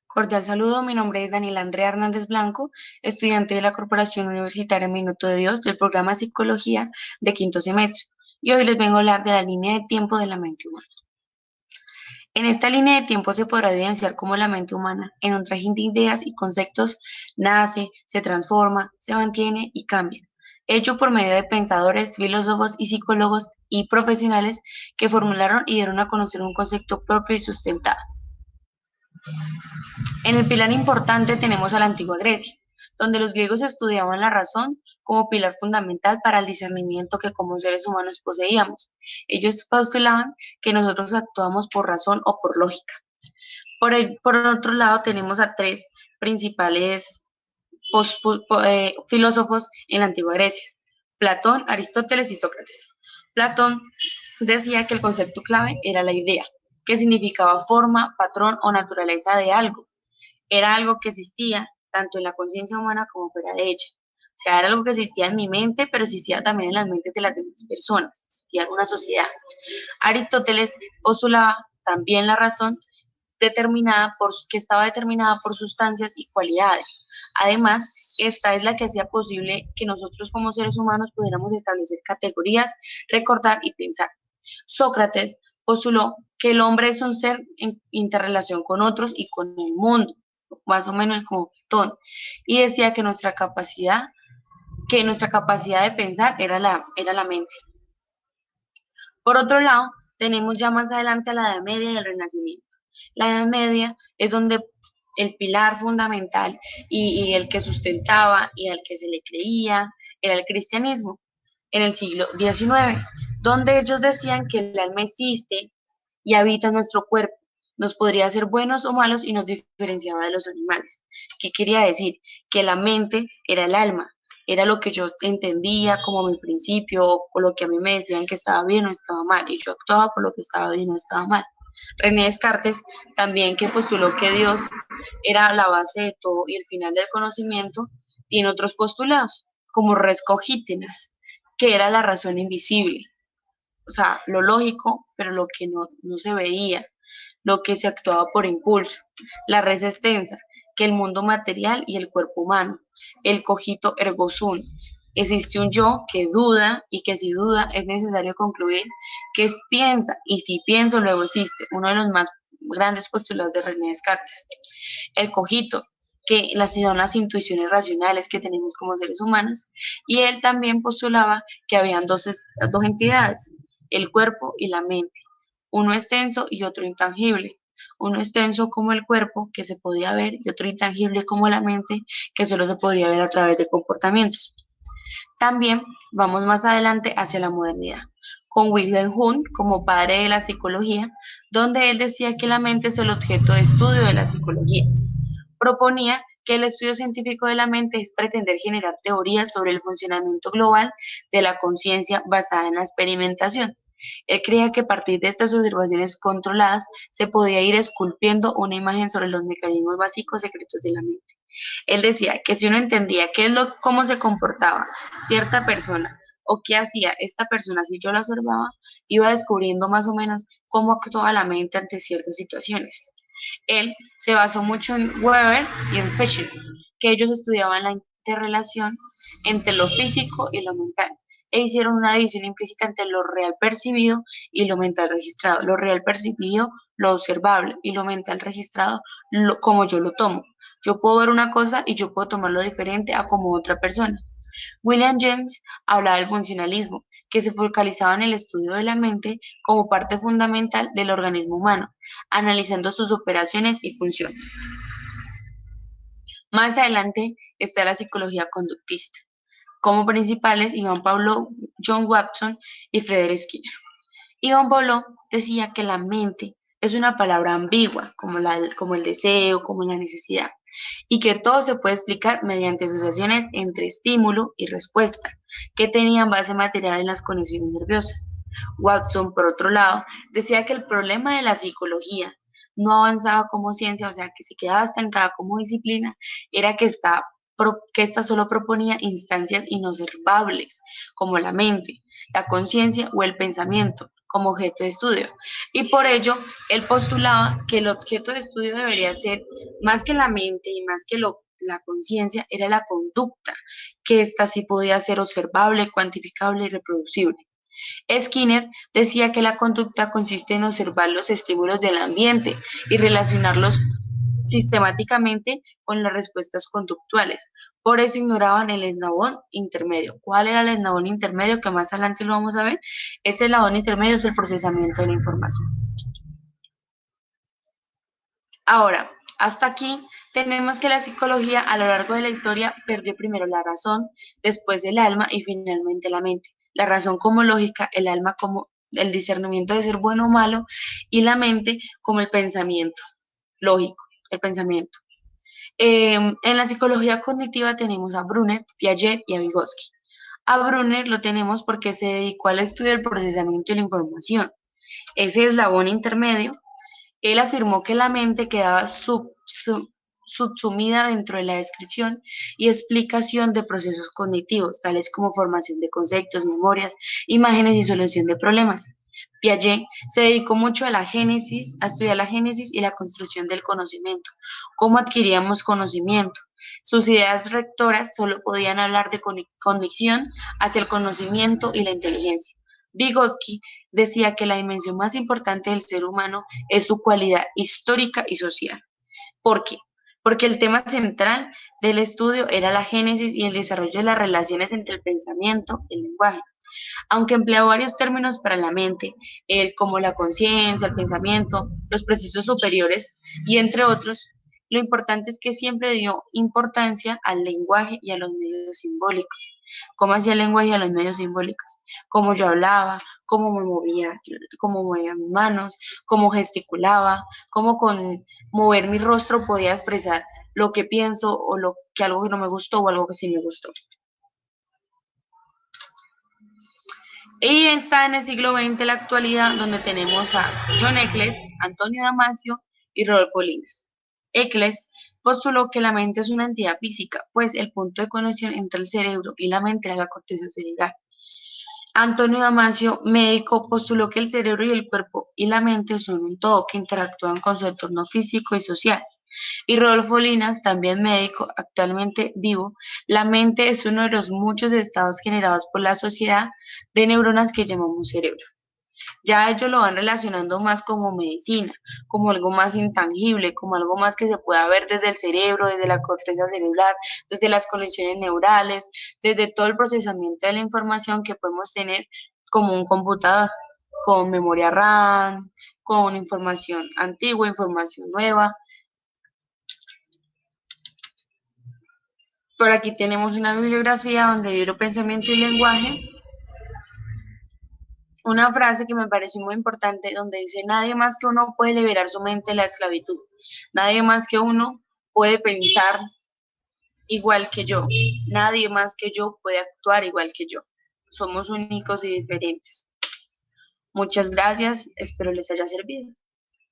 Cordial saludo, mi nombre es Daniela Andrea Hernández Blanco, estudiante de la Corporación Universitaria Minuto de Dios del programa Psicología de quinto semestre, y hoy les vengo a hablar de la línea de tiempo de la mente humana. En esta línea de tiempo se podrá evidenciar cómo la mente humana, en un trajín de ideas y conceptos, nace, se transforma, se mantiene y cambia, hecho por medio de pensadores, filósofos y psicólogos y profesionales que formularon y dieron a conocer un concepto propio y sustentado. En el pilar importante tenemos a la antigua Grecia, donde los griegos estudiaban la razón como pilar fundamental para el discernimiento que como seres humanos poseíamos. Ellos postulaban que nosotros actuamos por razón o por lógica. Por otro lado, tenemos a tres principales filósofos en la antigua Grecia: Platón, Aristóteles y Sócrates. Platón decía que el concepto clave era la idea, que significaba forma, patrón o naturaleza de algo. Era algo que existía tanto en la conciencia humana como fuera de ella. O sea, era algo que existía en mi mente, pero existía también en las mentes de las demás personas, existía una sociedad. Aristóteles postulaba también la razón que estaba determinada por sustancias y cualidades. Además, esta es la que hacía posible que nosotros como seres humanos pudiéramos establecer categorías, recordar y pensar. Sócrates postuló que el hombre es un ser en interrelación con otros y con el mundo, más o menos como Platón, y decía que nuestra capacidad de pensar era la mente. Por otro lado, tenemos ya más adelante a la Edad Media y el Renacimiento. La Edad Media es donde el pilar fundamental y el que sustentaba y al que se le creía era el cristianismo en el siglo XIX, donde ellos decían que el alma existe y habita en nuestro cuerpo, nos podría hacer buenos o malos y nos diferenciaba de los animales. ¿Qué quería decir? Que la mente era el alma, era lo que yo entendía como mi principio o lo que a mí me decían que estaba bien o estaba mal, y yo actuaba por lo que estaba bien o estaba mal. René Descartes también, que postuló que Dios era la base de todo y el final del conocimiento, tiene otros postulados, como res cogitalis, que era la razón invisible, o sea, lo lógico, pero lo que no se veía, lo que se actuaba por impulso. La res extensa, que el mundo material y el cuerpo humano. El cogito ergo sum. Existe un yo que duda y que si duda es necesario concluir que piensa, y si pienso luego existe, uno de los más grandes postulados de René Descartes. El cogito, que son las intuiciones racionales que tenemos como seres humanos, y él también postulaba que habían dos entidades, el cuerpo y la mente, uno extenso y otro intangible. Uno extenso como el cuerpo, que se podía ver, y otro intangible como la mente, que solo se podría ver a través de comportamientos. También vamos más adelante hacia la modernidad, con Wilhelm Wundt como padre de la psicología, donde él decía que la mente es el objeto de estudio de la psicología. Proponía que el estudio científico de la mente es pretender generar teorías sobre el funcionamiento global de la conciencia basada en la experimentación. Él creía que a partir de estas observaciones controladas se podía ir esculpiendo una imagen sobre los mecanismos básicos secretos de la mente. Él decía que si uno entendía cómo se comportaba cierta persona o qué hacía esta persona si yo la observaba, iba descubriendo más o menos cómo actuaba la mente ante ciertas situaciones. Él se basó mucho en Weber y en Fichte, que ellos estudiaban la interrelación entre lo físico y lo mental, e hicieron una división implícita entre lo real percibido y lo mental registrado. Lo real percibido, lo observable, y lo mental registrado, como yo lo tomo. Yo puedo ver una cosa y yo puedo tomarlo diferente a como otra persona. William James hablaba del funcionalismo, que se focalizaba en el estudio de la mente como parte fundamental del organismo humano, analizando sus operaciones y funciones. Más adelante está la psicología conductista, como principales Iván Pavlov, John Watson y Frederick Skinner. Iván Pavlov decía que la mente es una palabra ambigua, como el deseo, como la necesidad, y que todo se puede explicar mediante asociaciones entre estímulo y respuesta, que tenían base material en las conexiones nerviosas. Watson, por otro lado, decía que el problema de la psicología no avanzaba como ciencia, o sea, que se quedaba estancada como disciplina, era que esta solo proponía instancias inobservables, como la mente, la conciencia o el pensamiento, como objeto de estudio. Y por ello, él postulaba que el objeto de estudio debería ser Más que la mente y más que la conciencia, era la conducta, que ésta sí podía ser observable, cuantificable y reproducible. Skinner decía que la conducta consiste en observar los estímulos del ambiente y relacionarlos sistemáticamente con las respuestas conductuales. Por eso ignoraban el eslabón intermedio. ¿Cuál era el eslabón intermedio? Que más adelante lo vamos a ver. Este eslabón intermedio es el procesamiento de la información. Ahora, hasta aquí tenemos que la psicología a lo largo de la historia perdió primero la razón, después el alma y finalmente la mente. La razón como lógica, el alma como el discernimiento de ser bueno o malo y la mente como el pensamiento lógico, el pensamiento. En la psicología cognitiva tenemos a Brunner, Piaget y a Vygotsky. A Brunner lo tenemos porque se dedicó al estudio del procesamiento de la información. Ese eslabón intermedio, él afirmó que la mente quedaba subsumida dentro de la descripción y explicación de procesos cognitivos, tales como formación de conceptos, memorias, imágenes y solución de problemas. Piaget se dedicó mucho a la génesis, a estudiar la génesis y la construcción del conocimiento, cómo adquiríamos conocimiento. Sus ideas rectoras solo podían hablar de conexión hacia el conocimiento y la inteligencia. Vygotsky decía que la dimensión más importante del ser humano es su cualidad histórica y social. ¿Por qué? Porque el tema central del estudio era la génesis y el desarrollo de las relaciones entre el pensamiento y el lenguaje. Aunque empleó varios términos para la mente, como la conciencia, el pensamiento, los procesos superiores y entre otros, lo importante es que siempre dio importancia al lenguaje y a los medios simbólicos. ¿Cómo hacía el lenguaje y a los medios simbólicos? Cómo yo hablaba, cómo movía mis manos, cómo gesticulaba, cómo con mover mi rostro podía expresar lo que pienso o lo que algo que no me gustó o algo que sí me gustó. Y está en el siglo XX, la actualidad, donde tenemos a John Eccles, Antonio Damasio y Rodolfo Linas. Eccles postuló que la mente es una entidad física, pues el punto de conexión entre el cerebro y la mente era la corteza cerebral. Antonio Damasio, médico, postuló que el cerebro y el cuerpo y la mente son un todo que interactúan con su entorno físico y social. Y Rodolfo Linas, también médico, actualmente vivo, la mente es uno de los muchos estados generados por la sociedad de neuronas que llamamos cerebro. Ya ellos lo van relacionando más como medicina, como algo más intangible, como algo más que se pueda ver desde el cerebro, desde la corteza cerebral, desde las conexiones neurales, desde todo el procesamiento de la información que podemos tener como un computador, con memoria RAM, con información antigua, información nueva. Por aquí tenemos una bibliografía donde libro Pensamiento y Lenguaje, una frase que me pareció muy importante donde dice, nadie más que uno puede liberar su mente de la esclavitud, nadie más que uno puede pensar igual que yo, nadie más que yo puede actuar igual que yo, somos únicos y diferentes. Muchas gracias, espero les haya servido.